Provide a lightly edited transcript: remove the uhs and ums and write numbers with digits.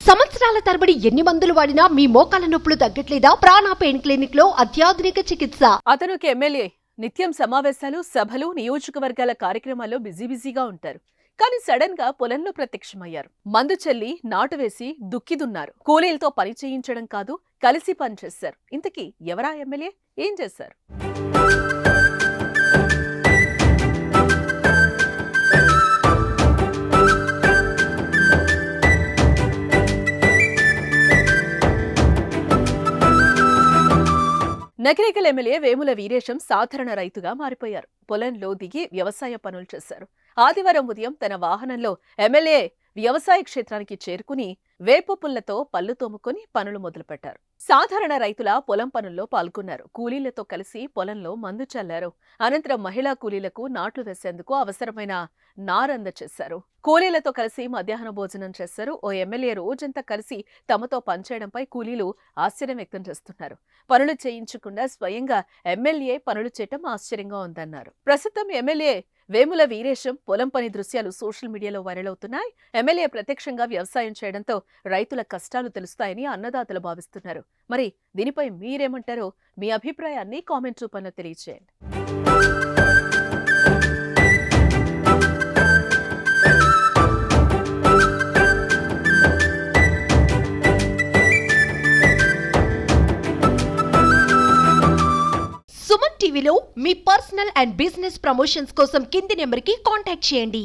సంవత్సరాల తరబడి ఎన్ని మందులు వాడినా మీ మోకాల నొప్పులు తగ్గట్లేదా? ప్రాణ పెయిన్ క్లినిక్ లో అత్యాధునిక చికిత్స. అతను ఎమ్మెల్యే నిత్యం సమావేశాలు, సభలు, నియోజకవర్గాల కార్యక్రమాల్లో బిజీగా ఉంటారు. కానీ సడన్ గా పొలంలో ప్రత్యక్షమయ్యారు. మందు చల్లి, నాటు వేసి దుక్కిదున్నారు. కూలీలతో పని చేయించడం కాదు, కలిసి పనిచేశారు. ఇంతకీ ఎవరా ఎమ్మెల్యే? ఏం చేశారు? నకిరేకల్ ఎమ్మెల్యే వేముల వీరేశం సాధారణ రైతుగా మారిపోయారు. పొలంలో దిగి వ్యవసాయ పనులు చేశారు. ఆదివారం ఉదయం తన వాహనంలో ఎమ్మెల్యే వ్యవసాయ క్షేత్రానికి చేరుకుని వేప పుల్లతో పళ్ళు తోముకొని పనులు మొదలుపెట్టారు. సాధారణ రైతుల పొలం పనుల్లో పాల్గొన్నారు. కూలీలతో కలిసి పొలంలో మందు చల్లారు. అనంతరం మహిళా కూలీలకు నాట్లు వేసేందుకు అవసరమైన నారందచేశారు. కూలీలతో కలిసి మధ్యాహ్న భోజనం చేశారు. ఓ ఎమ్మెల్యే రోజంతా కలిసి తమతో పనిచేయడంపై కూలీలు ఆశ్చర్యం వ్యక్తం చేస్తున్నారు. పనులు చేయించకుండా స్వయంగా ఎమ్మెల్యే పనులు చేయటం ఆశ్చర్యంగా ఉందన్నారు. ప్రస్తుతం ఎమ్మెల్యే వేముల వీరేశం పొలం పని దృశ్యాలు సోషల్ మీడియాలో వైరల్ అవుతున్నాయి. ఎమ్మెల్యే ప్రత్యక్షంగా వ్యవసాయం చేయడంతో రైతుల కష్టాలు తెలుస్తాయని అన్నదాతలు భావిస్తున్నారు. మరి దీనిపై మీరేమంటారో మీ అభిప్రాయాన్ని కామెంట్ రూపంలో తెలియజేయండి. సుమన్ టీవీలో మీ పర్సనల్ అండ్ బిజినెస్ ప్రమోషన్స్ కోసం కింది నెంబర్కి కాంటాక్ట్ చేయండి.